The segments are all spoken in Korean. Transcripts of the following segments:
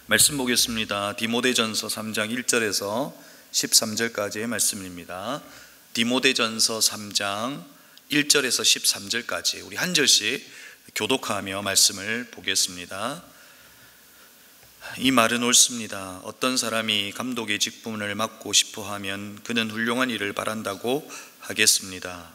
말씀 보겠습니다. 디모데전서 3장 1절에서 13절까지의 말씀입니다. 디모데전서 3장 1절에서 13절까지 우리 한 절씩 교독하며 말씀을 보겠습니다. 이 말은 옳습니다. 어떤 사람이 감독의 직분을 맡고 싶어 하면 그는 훌륭한 일을 바란다고 하겠습니다.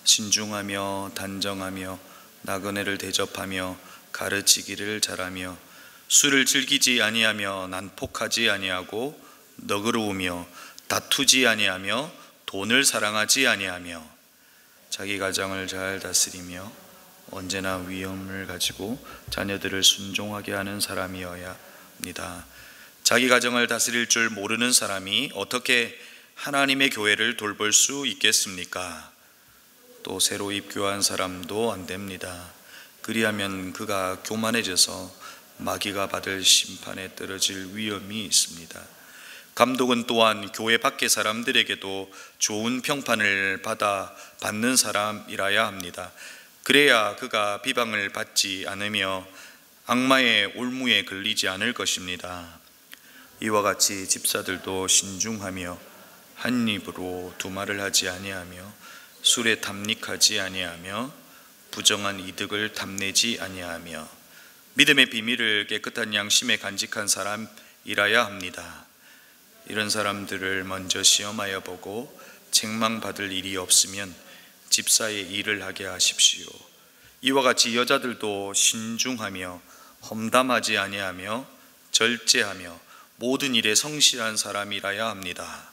신중하며 단정하며 나그네를 대접하며 가르치기를 잘하며 술을 즐기지 아니하며 난폭하지 아니하고 너그러우며 다투지 아니하며 돈을 사랑하지 아니하며 자기 가정을 잘 다스리며 언제나 위엄을 가지고 자녀들을 순종하게 하는 사람이어야 합니다. 자기 가정을 다스릴 줄 모르는 사람이 어떻게 하나님의 교회를 돌볼 수 있겠습니까? 또 새로 입교한 사람도 안 됩니다. 그리하면 그가 교만해져서 마귀가 받을 심판에 떨어질 위험이 있습니다. 감독은 또한 교회 밖의 사람들에게도 좋은 평판을 받는 사람이라야 합니다. 그래야 그가 비방을 받지 않으며 악마의 올무에 걸리지 않을 것입니다. 이와 같이 집사들도 신중하며 한 입으로 두 말을 하지 아니하며 술에 탐닉하지 아니하며 부정한 이득을 탐내지 아니하며 믿음의 비밀을 깨끗한 양심에 간직한 사람이라야 합니다. 이런 사람들을 먼저 시험하여 보고 책망받을 일이 없으면 집사의 일을 하게 하십시오. 이와 같이 여자들도 신중하며 험담하지 아니하며 절제하며 모든 일에 성실한 사람이라야 합니다.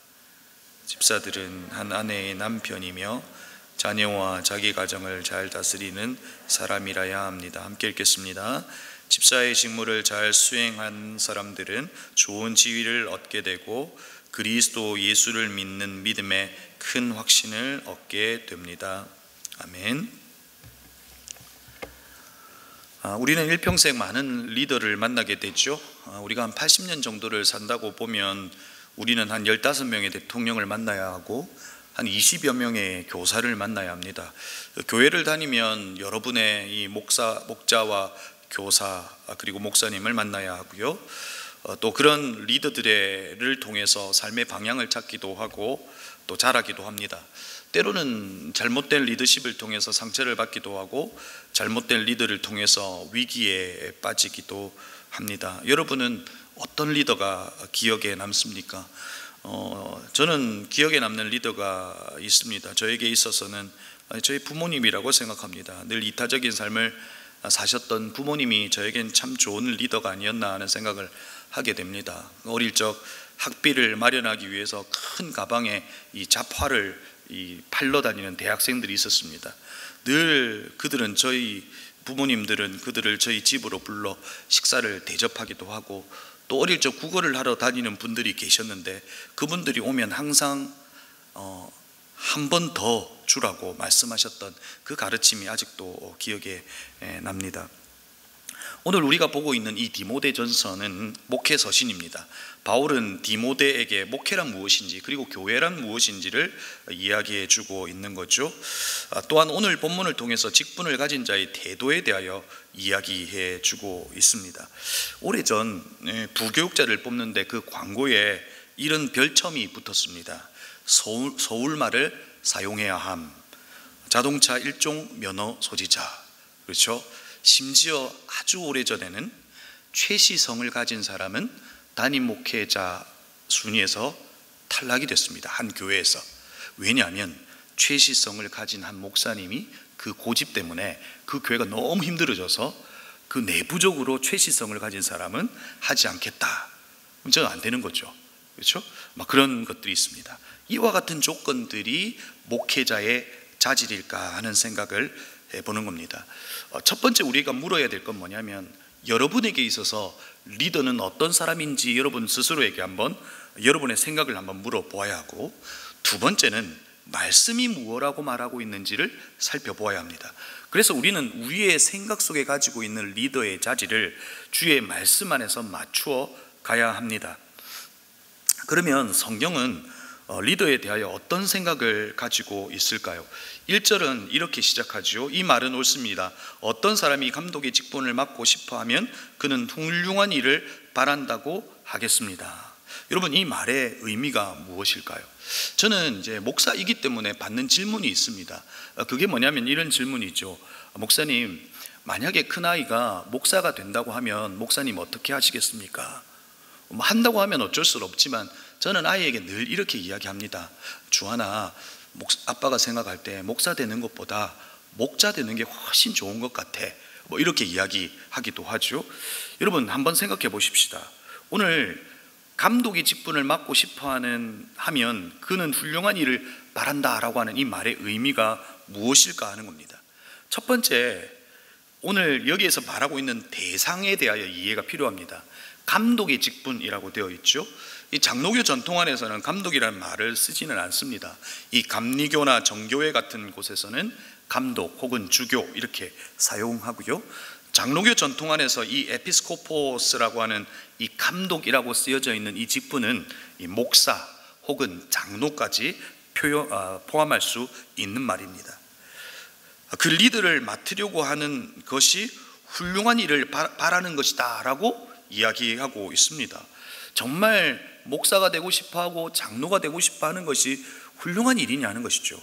집사들은 한 아내의 남편이며 자녀와 자기 가정을 잘 다스리는 사람이라야 합니다. 함께 읽겠습니다. 집사의 직무를 잘 수행한 사람들은 좋은 지위를 얻게 되고 그리스도 예수를 믿는 믿음에 큰 확신을 얻게 됩니다. 아멘. 우리는 일평생 많은 리더를 만나게 되죠. 우리가 한 80년 정도를 산다고 보면 우리는 한 15명의 대통령을 만나야 하고 한 20여 명의 교사를 만나야 합니다. 교회를 다니면 여러분의 이 목자와 교사 그리고 목사님을 만나야 하고요. 또 그런 리더들을 통해서 삶의 방향을 찾기도 하고 또 자라기도 합니다. 때로는 잘못된 리더십을 통해서 상처를 받기도 하고 잘못된 리더를 통해서 위기에 빠지기도 합니다. 여러분은 어떤 리더가 기억에 남습니까? 저는 기억에 남는 리더가 있습니다. 저에게 있어서는 저희 부모님이라고 생각합니다. 늘 이타적인 삶을 사셨던 부모님이 저에겐 참 좋은 리더가 아니었나 하는 생각을 하게 됩니다. 어릴 적 학비를 마련하기 위해서 큰 가방에 이 잡화를 팔러 다니는 대학생들이 있었습니다. 늘 그들은 저희 부모님들은 그들을 저희 집으로 불러 식사를 대접하기도 하고 또 어릴 적 국어를 하러 다니는 분들이 계셨는데 그분들이 오면 항상 한 번 더 주라고 말씀하셨던 그 가르침이 아직도 기억에 납니다. 오늘 우리가 보고 있는 이 디모데전서는 목회 서신입니다. 바울은 디모데에게 목회란 무엇인지 그리고 교회란 무엇인지를 이야기해 주고 있는 거죠. 또한 오늘 본문을 통해서 직분을 가진 자의 태도에 대하여 이야기해 주고 있습니다. 오래전 부교육자를 뽑는데 그 광고에 이런 별첨이 붙었습니다. 서울말을 사용해야 함, 자동차 일종 면허 소지자. 그렇죠? 심지어 아주 오래전에는 최시성을 가진 사람은 담임 목회자 순위에서 탈락이 됐습니다. 한 교회에서. 왜냐하면 최시성을 가진 한 목사님이 그 고집 때문에 그 교회가 너무 힘들어져서 그 내부적으로 최시성을 가진 사람은 하지 않겠다. 그럼 저는 안 되는 거죠. 그렇죠? 막 그런 것들이 있습니다. 이와 같은 조건들이 목회자의 자질일까 하는 생각을 해보는 겁니다. 첫 번째 우리가 물어야 될 건 뭐냐면 여러분에게 있어서 리더는 어떤 사람인지 여러분 스스로에게 한번 여러분의 생각을 한번 물어보아야 하고, 두 번째는 말씀이 무엇라고 말하고 있는지를 살펴보아야 합니다. 그래서 우리는 우리의 생각 속에 가지고 있는 리더의 자질을 주의 말씀 안에서 맞추어 가야 합니다. 그러면 성경은 리더에 대하여 어떤 생각을 가지고 있을까요? 1절은 이렇게 시작하죠. 이 말은 옳습니다. 어떤 사람이 감독의 직분을 맡고 싶어하면 그는 훌륭한 일을 바란다고 하겠습니다. 여러분, 이 말의 의미가 무엇일까요? 저는 이제 목사이기 때문에 받는 질문이 있습니다. 그게 뭐냐면 이런 질문이죠. 목사님, 만약에 큰아이가 목사가 된다고 하면 목사님 어떻게 하시겠습니까? 한다고 하면 어쩔 수 없지만 저는 아이에게 늘 이렇게 이야기합니다. 주하나, 아빠가 생각할 때 목사 되는 것보다 목자 되는 게 훨씬 좋은 것 같아. 이렇게 이야기하기도 하죠. 여러분, 한번 생각해 보십시다. 오늘 감독의 직분을 맡고 싶어하면 그는 훌륭한 일을 바란다라고 하는 이 말의 의미가 무엇일까 하는 겁니다. 첫 번째, 오늘 여기에서 말하고 있는 대상에 대하여 이해가 필요합니다. 감독의 직분이라고 되어 있죠. 이 장로교 전통 안에서는 감독이라는 말을 쓰지는 않습니다. 이 감리교나 정교회 같은 곳에서는 감독 혹은 주교 이렇게 사용하고요. 장로교 전통 안에서 이 에피스코포스라고 하는 이 감독이라고 쓰여져 있는 이 직분은 이 목사 혹은 장로까지 포함할 수 있는 말입니다. 그 리더를 맡으려고 하는 것이 훌륭한 일을 바라는 것이다 라고 이야기하고 있습니다. 정말 목사가 되고 싶어하고 장로가 되고 싶어하는 것이 훌륭한 일이냐는 것이죠.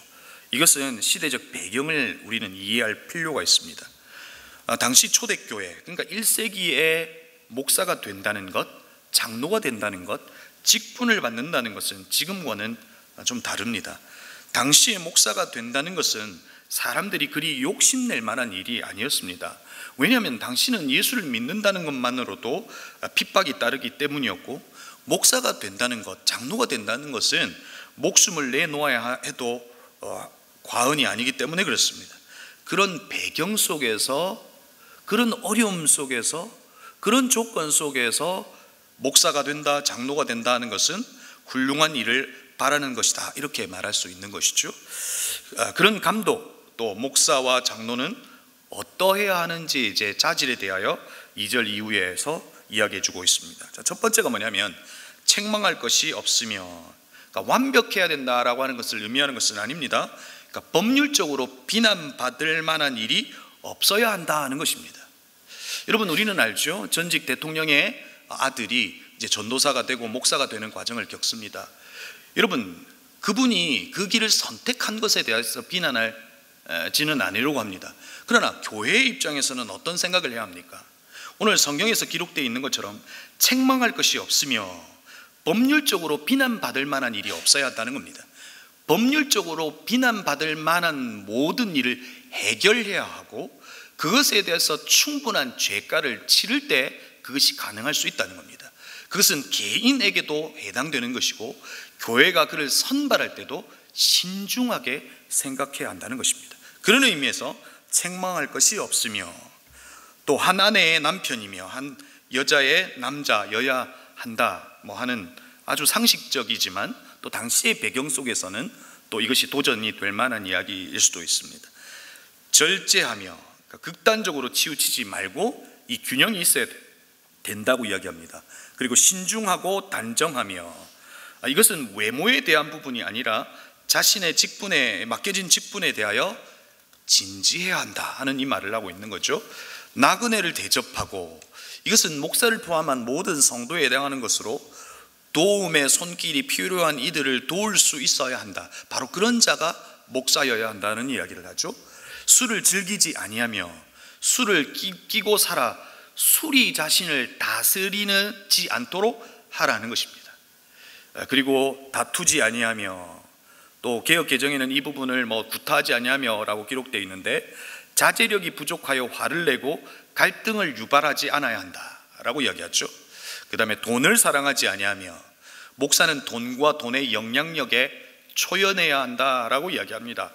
이것은 시대적 배경을 우리는 이해할 필요가 있습니다. 당시 초대교회, 그러니까 1세기에 목사가 된다는 것, 장로가 된다는 것, 직분을 받는다는 것은 지금과는 좀 다릅니다. 당시에 목사가 된다는 것은 사람들이 그리 욕심낼 만한 일이 아니었습니다. 왜냐하면 당시는 예수를 믿는다는 것만으로도 핍박이 따르기 때문이었고, 목사가 된다는 것, 장로가 된다는 것은 목숨을 내놓아야 해도 과언이 아니기 때문에 그렇습니다. 그런 배경 속에서, 그런 어려움 속에서, 그런 조건 속에서 목사가 된다, 장로가 된다 하는 것은 훌륭한 일을 바라는 것이다, 이렇게 말할 수 있는 것이죠. 그런 감독, 또 목사와 장로는 어떠해야 하는지 이제 자질에 대하여 2절 이후에서 이야기해 주고 있습니다. 첫 번째가 뭐냐면 책망할 것이 없으며, 그러니까 완벽해야 된다라고 하는 것을 의미하는 것은 아닙니다. 그러니까 법률적으로 비난받을 만한 일이 없어야 한다는 것입니다. 여러분, 우리는 알죠? 전직 대통령의 아들이 이제 전도사가 되고 목사가 되는 과정을 겪습니다. 여러분, 그분이 그 길을 선택한 것에 대해서 비난할지는 아니려고 합니다. 그러나 교회의 입장에서는 어떤 생각을 해야 합니까? 오늘 성경에서 기록되어 있는 것처럼 책망할 것이 없으며 법률적으로 비난받을 만한 일이 없어야 한다는 겁니다. 법률적으로 비난받을 만한 모든 일을 해결해야 하고, 그것에 대해서 충분한 죄가를 치를 때 그것이 가능할 수 있다는 겁니다. 그것은 개인에게도 해당되는 것이고, 교회가 그를 선발할 때도 신중하게 생각해야 한다는 것입니다. 그런 의미에서 책망할 것이 없으며, 또 한 아내의 남편이며 한 여자의 남자여야 한다 하는 아주 상식적이지만 또 당시의 배경 속에서는 또 이것이 도전이 될 만한 이야기일 수도 있습니다. 절제하며, 그러니까 극단적으로 치우치지 말고 이 균형이 있어야 된다고 이야기합니다. 그리고 신중하고 단정하며, 이것은 외모에 대한 부분이 아니라 자신의 직분에 맡겨진 직분에 대하여 진지해야 한다 하는 이 말을 하고 있는 거죠. 나그네를 대접하고, 이것은 목사를 포함한 모든 성도에 해당하는 것으로 도움의 손길이 필요한 이들을 도울 수 있어야 한다, 바로 그런 자가 목사여야 한다는 이야기를 하죠. 술을 즐기지 아니하며 술을 끼고 살아 술이 자신을 다스리지 않도록 하라는 것입니다. 그리고 다투지 아니하며, 또 개역 개정에는 이 부분을 구타하지 아니하며 라고 기록되어 있는데, 자제력이 부족하여 화를 내고 갈등을 유발하지 않아야 한다 라고 이야기하죠. 그 다음에 돈을 사랑하지 아니하며, 목사는 돈과 돈의 영향력에 초연해야 한다라고 이야기합니다.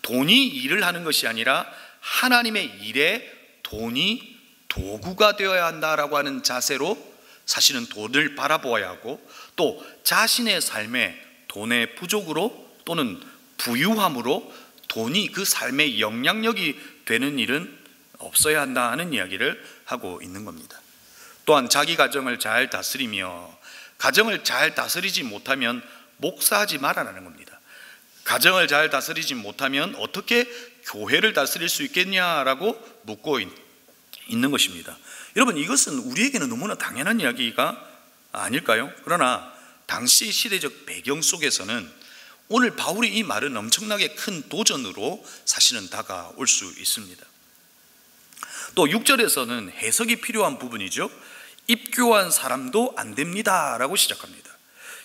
돈이 일을 하는 것이 아니라 하나님의 일에 돈이 도구가 되어야 한다라고 하는 자세로 사실은 돈을 바라보아야 하고, 또 자신의 삶에 돈의 부족으로 또는 부유함으로 돈이 그 삶의 영향력이 되는 일은 없어야 한다 하는 이야기를 하고 있는 겁니다. 또한 자기 가정을 잘 다스리며, 가정을 잘 다스리지 못하면 목사하지 말아라는 겁니다. 가정을 잘 다스리지 못하면 어떻게 교회를 다스릴 수 있겠냐라고 묻고 있는 것입니다. 여러분, 이것은 우리에게는 너무나 당연한 이야기가 아닐까요? 그러나 당시 시대적 배경 속에서는 오늘 바울이 이 말은 엄청나게 큰 도전으로 사실은 다가올 수 있습니다. 또 6절에서는 해석이 필요한 부분이죠. 입교한 사람도 안 됩니다 라고 시작합니다.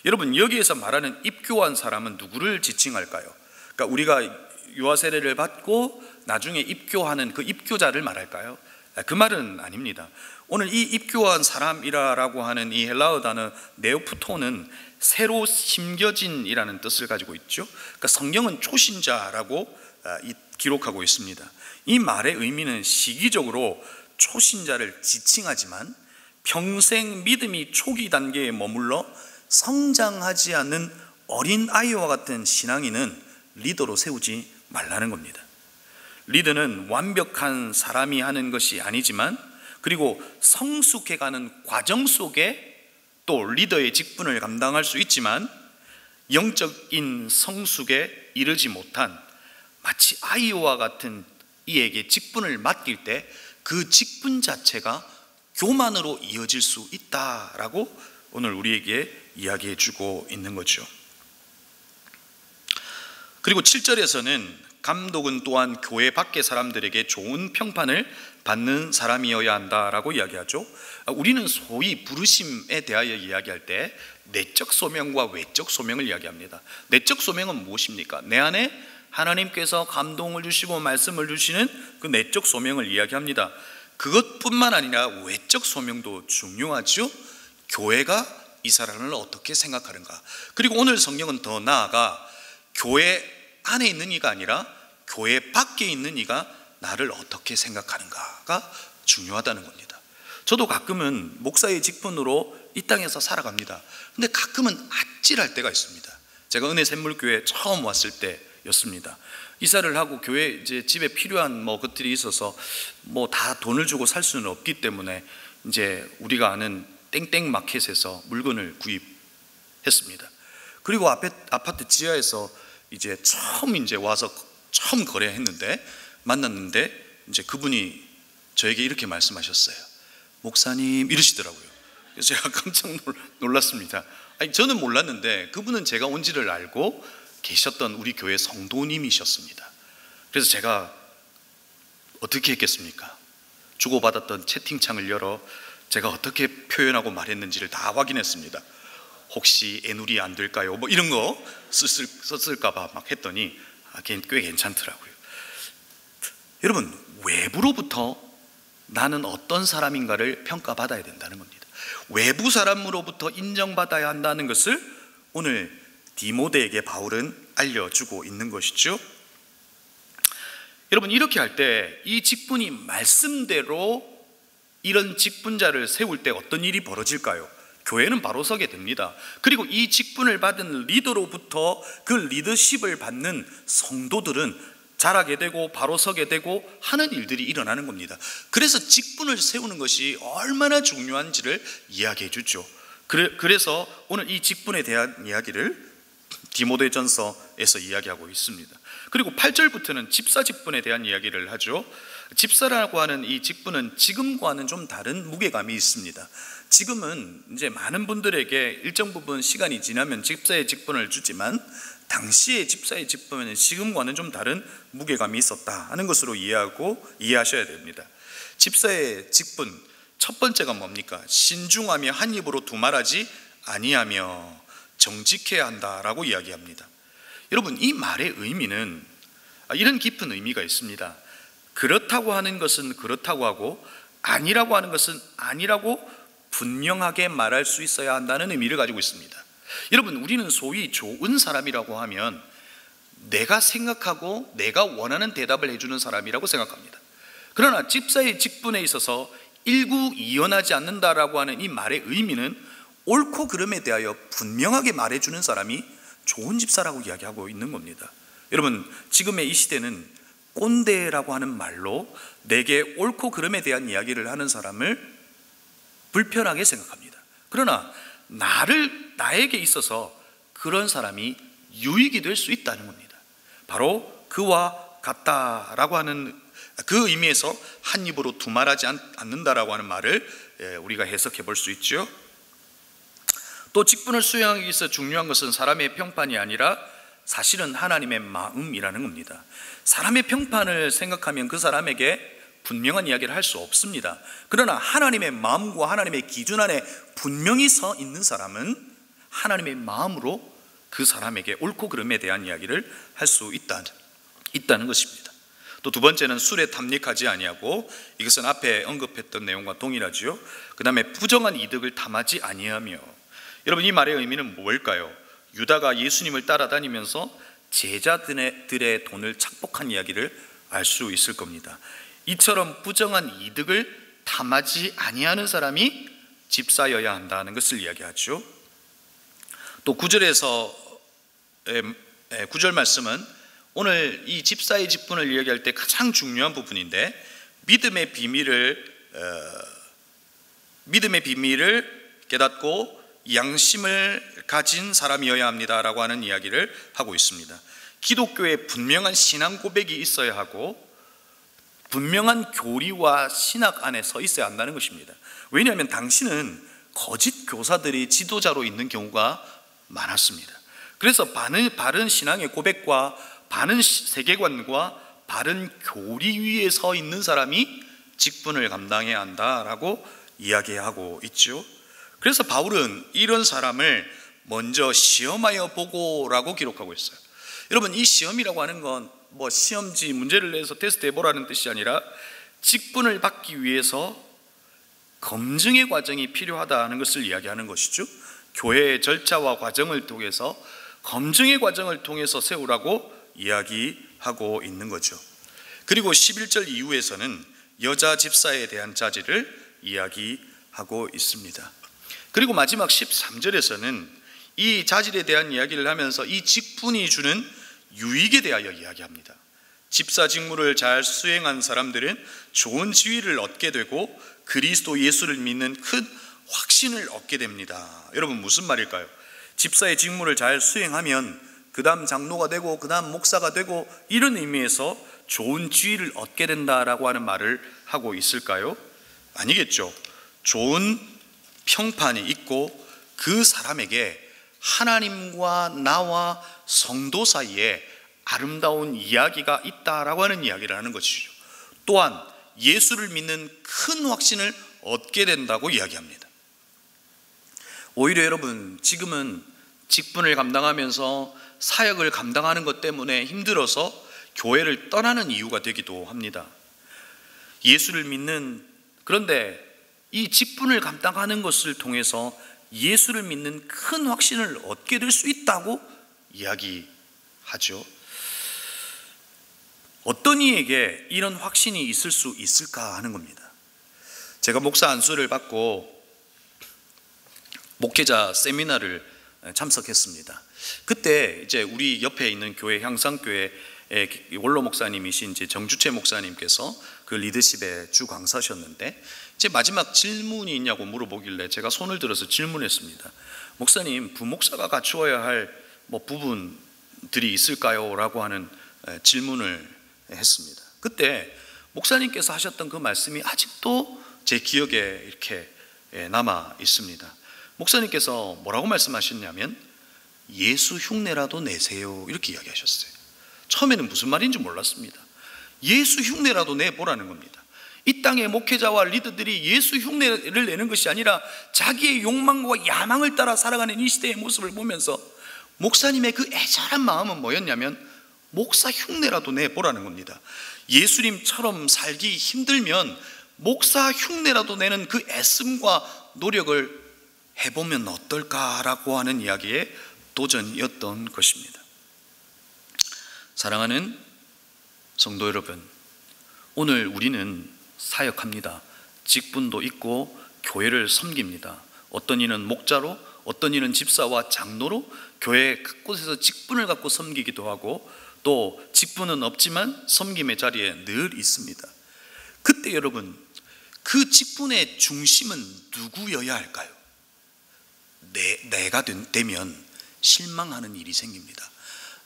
여러분, 여기에서 말하는 입교한 사람은 누구를 지칭할까요? 그러니까 우리가 유아 세례를 받고 나중에 입교하는 그 입교자를 말할까요? 그 말은 아닙니다. 오늘 이 입교한 사람이라고 하는 이 헬라어 단어 네오프토는 새로 심겨진이라는 뜻을 가지고 있죠. 그러니까 성경은 초신자라고 기록하고 있습니다. 이 말의 의미는 시기적으로 초신자를 지칭하지만 평생 믿음이 초기 단계에 머물러 성장하지 않는 어린 아이와 같은 신앙인은 리더로 세우지 말라는 겁니다. 리더는 완벽한 사람이 하는 것이 아니지만, 그리고 성숙해가는 과정 속에 또 리더의 직분을 감당할 수 있지만, 영적인 성숙에 이르지 못한 마치 아이와 같은 이에게 직분을 맡길 때 그 직분 자체가 교만으로 이어질 수 있다라고 오늘 우리에게 이야기해 주고 있는 거죠. 그리고 7절에서는 감독은 또한 교회 밖의 사람들에게 좋은 평판을 받는 사람이어야 한다라고 이야기하죠. 우리는 소위 부르심에 대하여 이야기할 때 내적 소명과 외적 소명을 이야기합니다. 내적 소명은 무엇입니까? 내 안에 하나님께서 감동을 주시고 말씀을 주시는 그 내적 소명을 이야기합니다. 그것뿐만 아니라 외적 소명도 중요하죠. 교회가 이 사람을 어떻게 생각하는가. 그리고 오늘 성경은 더 나아가 교회 안에 있는 이가 아니라 교회 밖에 있는 이가 나를 어떻게 생각하는가가 중요하다는 겁니다. 저도 가끔은 목사의 직분으로 이 땅에서 살아갑니다. 근데 가끔은 아찔할 때가 있습니다. 제가 은혜샘물교회 처음 왔을 때였습니다. 이사를 하고 교회 이제 집에 필요한 것들이 있어서 다 돈을 주고 살 수는 없기 때문에 이제 우리가 아는 땡땡 마켓에서 물건을 구입했습니다. 그리고 아파트 지하에서 이제 처음 와서 처음 거래했는데 만났는데 이제 그분이 저에게 이렇게 말씀하셨어요. 목사님 이러시더라고요. 그래서 제가 깜짝 놀랐습니다. 아니, 저는 몰랐는데 그분은 제가 온지를 알고 계셨던 우리 교회 성도님이셨습니다. 그래서 제가 어떻게 했겠습니까? 주고받았던 채팅창을 열어 제가 어떻게 표현하고 말했는지를 다 확인했습니다. 혹시 애누리 안 될까요? 이런 거 썼을까봐 막 했더니 꽤 괜찮더라고요. 여러분, 외부로부터 나는 어떤 사람인가를 평가받아야 된다는 겁니다. 외부 사람으로부터 인정받아야 한다는 것을 오늘 디모데에게 바울은 알려주고 있는 것이죠. 여러분, 이렇게 할 때 이 직분이 말씀대로 이런 직분자를 세울 때 어떤 일이 벌어질까요? 교회는 바로 서게 됩니다. 그리고 이 직분을 받은 리더로부터 그 리더십을 받는 성도들은 자라게 되고 바로 서게 되고 하는 일들이 일어나는 겁니다. 그래서 직분을 세우는 것이 얼마나 중요한지를 이야기해 주죠. 그래서 오늘 이 직분에 대한 이야기를 디모데전서에서 이야기하고 있습니다. 그리고 8절부터는 집사 직분에 대한 이야기를 하죠. 집사라고 하는 이 직분은 지금과는 좀 다른 무게감이 있습니다. 지금은 이제 많은 분들에게 일정 부분 시간이 지나면 집사의 직분을 주지만, 당시의 집사의 직분은 지금과는 좀 다른 무게감이 있었다 하는 것으로 이해하셔야 됩니다. 집사의 직분 첫 번째가 뭡니까? 신중하며 한 입으로 두말하지 아니하며 정직해야 한다라고 이야기합니다. 여러분, 이 말의 의미는 이런 깊은 의미가 있습니다. 그렇다고 하는 것은 그렇다고 하고 아니라고 하는 것은 아니라고 분명하게 말할 수 있어야 한다는 의미를 가지고 있습니다. 여러분, 우리는 소위 좋은 사람이라고 하면 내가 생각하고 내가 원하는 대답을 해주는 사람이라고 생각합니다. 그러나 집사의 직분에 있어서 일구이연하지 않는다라고 하는 이 말의 의미는 옳고 그름에 대하여 분명하게 말해주는 사람이 좋은 집사라고 이야기하고 있는 겁니다. 여러분, 지금의 이 시대는 꼰대라고 하는 말로 내게 옳고 그름에 대한 이야기를 하는 사람을 불편하게 생각합니다. 그러나 나에게 있어서 그런 사람이 유익이 될 수 있다는 겁니다. 바로 그와 같다라고 하는 그 의미에서 한 입으로 두말하지 않는다라고 하는 말을 우리가 해석해 볼 수 있죠. 또 직분을 수행하기 위해서 중요한 것은 사람의 평판이 아니라 사실은 하나님의 마음이라는 겁니다. 사람의 평판을 생각하면 그 사람에게 분명한 이야기를 할 수 없습니다. 그러나 하나님의 마음과 하나님의 기준 안에 분명히 서 있는 사람은 하나님의 마음으로 그 사람에게 옳고 그름에 대한 이야기를 할 수 있다는 것입니다. 또 두 번째는 술에 탐닉하지 아니하고, 이것은 앞에 언급했던 내용과 동일하지요. 그 다음에 부정한 이득을 탐하지 아니하며. 여러분, 이 말의 의미는 뭘까요? 유다가 예수님을 따라다니면서 제자들의 돈을 착복한 이야기를 알 수 있을 겁니다. 이처럼 부정한 이득을 탐하지 아니하는 사람이 집사여야 한다는 것을 이야기하죠. 또 9절에서 9절 말씀은 오늘 이 집사의 직분을 이야기할 때 가장 중요한 부분인데, 믿음의 비밀을 깨닫고 양심을 가진 사람이어야 합니다라고 하는 이야기를 하고 있습니다. 기독교에 분명한 신앙 고백이 있어야 하고 분명한 교리와 신학 안에 서 있어야 한다는 것입니다. 왜냐하면 당신은 거짓 교사들이 지도자로 있는 경우가 많았습니다. 그래서 바른 신앙의 고백과 바른 세계관과 바른 교리 위에 서 있는 사람이 직분을 감당해야 한다라고 이야기하고 있죠. 그래서 바울은 이런 사람을 먼저 시험하여 보고라고 기록하고 있어요. 여러분, 이 시험이라고 하는 건 뭐 시험지 문제를 내서 테스트 해보라는 뜻이 아니라 직분을 받기 위해서 검증의 과정이 필요하다는 것을 이야기하는 것이죠. 교회의 절차와 과정을 통해서 검증의 과정을 통해서 세우라고 이야기하고 있는 거죠. 그리고 11절 이후에서는 여자 집사에 대한 자질을 이야기하고 있습니다. 그리고 마지막 13절에서는 이 자질에 대한 이야기를 하면서 이 직분이 주는 유익에 대하여 이야기합니다. 집사 직무를 잘 수행한 사람들은 좋은 지위를 얻게 되고 그리스도 예수를 믿는 큰 확신을 얻게 됩니다. 여러분, 무슨 말일까요? 집사의 직무를 잘 수행하면 그 다음 장로가 되고 그 다음 목사가 되고 이런 의미에서 좋은 지위를 얻게 된다라고 하는 말을 하고 있을까요? 아니겠죠. 좋은 평판이 있고 그 사람에게 하나님과 나와 성도 사이에 아름다운 이야기가 있다라고 하는 이야기를 하는 것이죠. 또한 예수를 믿는 큰 확신을 얻게 된다고 이야기합니다. 오히려 여러분, 지금은 직분을 감당하면서 사역을 감당하는 것 때문에 힘들어서 교회를 떠나는 이유가 되기도 합니다. 예수를 믿는, 그런데 이 직분을 감당하는 것을 통해서 예수를 믿는 큰 확신을 얻게 될 수 있다고 이야기하죠. 어떤 이에게 이런 확신이 있을 수 있을까 하는 겁니다. 제가 목사 안수를 받고 목회자 세미나를 참석했습니다. 그때 이제 우리 옆에 있는 교회, 향상교회 원로 목사님이신 이제 정주채 목사님께서 그 리더십의 주 강사셨는데, 제 마지막 질문이 있냐고 물어보길래 제가 손을 들어서 질문했습니다. 목사님, 부목사가 갖추어야 할 부분들이 있을까요? 라고 하는 질문을 했습니다. 그때 목사님께서 하셨던 그 말씀이 아직도 제 기억에 이렇게 남아 있습니다. 목사님께서 뭐라고 말씀하셨냐면 예수 흉내라도 내세요, 이렇게 이야기하셨어요. 처음에는 무슨 말인지 몰랐습니다. 예수 흉내라도 내보라는 겁니다. 이 땅의 목회자와 리더들이 예수 흉내를 내는 것이 아니라 자기의 욕망과 야망을 따라 살아가는 이 시대의 모습을 보면서 목사님의 그 애절한 마음은 뭐였냐면 목사 흉내라도 내보라는 겁니다. 예수님처럼 살기 힘들면 목사 흉내라도 내는 그 애씀과 노력을 해보면 어떨까라고 하는 이야기의 도전이었던 것입니다. 사랑하는 성도 여러분, 오늘 우리는 사역합니다. 직분도 있고 교회를 섬깁니다. 어떤 이는 목자로, 어떤 이는 집사와 장로로 교회 곳곳에서 직분을 갖고 섬기기도 하고, 또 직분은 없지만 섬김의 자리에 늘 있습니다. 그때 여러분, 그 직분의 중심은 누구여야 할까요? 내가 되면 실망하는 일이 생깁니다.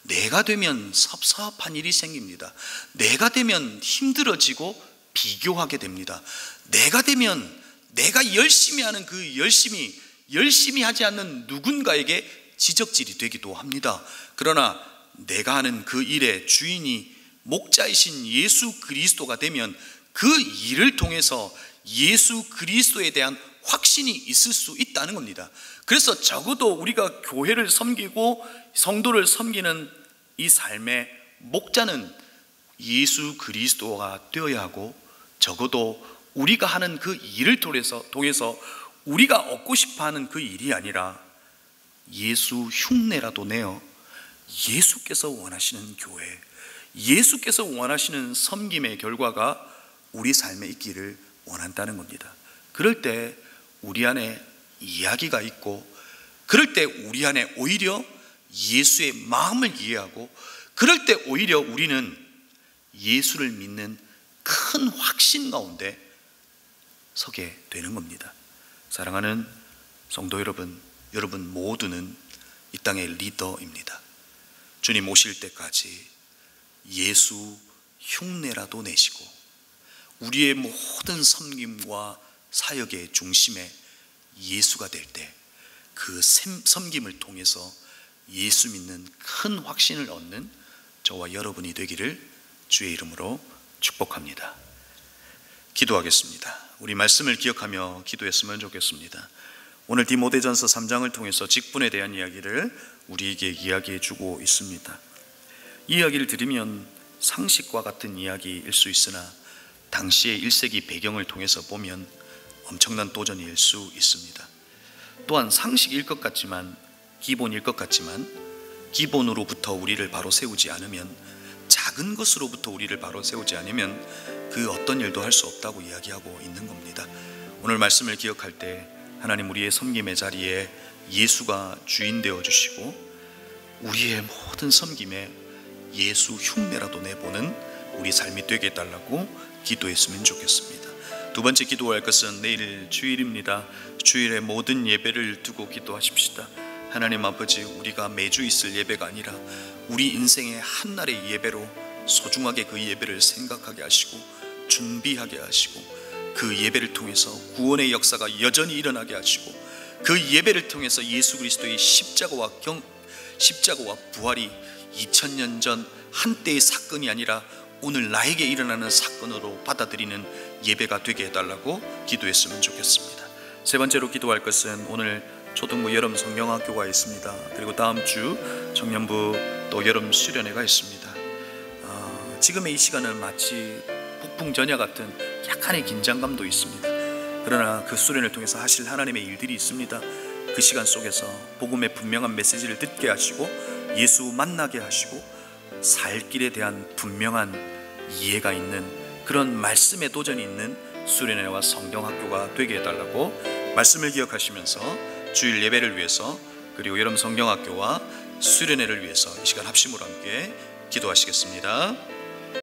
내가 되면 섭섭한 일이 생깁니다. 내가 되면 힘들어지고 비교하게 됩니다. 내가 되면 내가 열심히 하는 그 열심히 하지 않는 누군가에게 지적질이 되기도 합니다. 그러나 내가 하는 그 일의 주인이 목자이신 예수 그리스도가 되면 그 일을 통해서 예수 그리스도에 대한 확신이 있을 수 있다는 겁니다. 그래서 적어도 우리가 교회를 섬기고 성도를 섬기는 이 삶의 목자는 예수 그리스도가 되어야 하고, 적어도 우리가 하는 그 일을 통해서 우리가 얻고 싶어하는 그 일이 아니라 예수 흉내라도 내어 예수께서 원하시는 교회, 예수께서 원하시는 섬김의 결과가 우리 삶에 있기를 원한다는 겁니다. 그럴 때 우리 안에 이야기가 있고, 그럴 때 우리 안에 오히려 예수의 마음을 이해하고, 그럴 때 오히려 우리는 예수를 믿는 큰 확신 가운데 서게 되는 겁니다. 사랑하는 성도 여러분, 여러분 모두는 이 땅의 리더입니다. 주님 오실 때까지 예수 흉내라도 내시고 우리의 모든 섬김과 사역의 중심에 예수가 될 때 그 섬김을 통해서 예수 믿는 큰 확신을 얻는 저와 여러분이 되기를 주의 이름으로 축복합니다. 기도하겠습니다. 우리 말씀을 기억하며 기도했으면 좋겠습니다. 오늘 디모데전서 3장을 통해서 직분에 대한 이야기를 우리에게 이야기해 주고 있습니다. 이 이야기를 들으면 상식과 같은 이야기일 수 있으나 당시의 1세기 배경을 통해서 보면 엄청난 도전일 수 있습니다. 또한 상식일 것 같지만, 기본일 것 같지만, 기본으로부터 우리를 바로 세우지 않으면, 작은 것으로부터 우리를 바로 세우지 않으면 그 어떤 일도 할 수 없다고 이야기하고 있는 겁니다. 오늘 말씀을 기억할 때 하나님 우리의 섬김의 자리에 예수가 주인 되어 주시고 우리의 모든 섬김에 예수 흉내라도 내보는 우리 삶이 되게 해달라고 기도했으면 좋겠습니다. 두 번째 기도할 것은 내일 주일입니다. 주일에 모든 예배를 두고 기도하십시다. 하나님 아버지, 우리가 매주 있을 예배가 아니라 우리 인생의 한날의 예배로 소중하게 그 예배를 생각하게 하시고 준비하게 하시고, 그 예배를 통해서 구원의 역사가 여전히 일어나게 하시고, 그 예배를 통해서 예수 그리스도의 십자가와 부활이 2000년 전 한때의 사건이 아니라 오늘 나에게 일어나는 사건으로 받아들이는 예배가 되게 해달라고 기도했으면 좋겠습니다. 세 번째로 기도할 것은 오늘 초등부 여름 성경학교가 있습니다. 그리고 다음 주 청년부 또 여름 수련회가 있습니다. 지금의 이 시간은 마치 북풍 전야 같은 약간의 긴장감도 있습니다. 그러나 그 수련을 통해서 하실 하나님의 일들이 있습니다. 그 시간 속에서 복음의 분명한 메시지를 듣게 하시고 예수 만나게 하시고 살 길에 대한 분명한 이해가 있는 그런 말씀의 도전이 있는 수련회와 성경학교가 되게 해달라고 말씀을 기억하시면서 주일 예배를 위해서, 그리고 여름 성경학교와 수련회를 위해서 이 시간 합심으로 함께 기도하시겠습니다.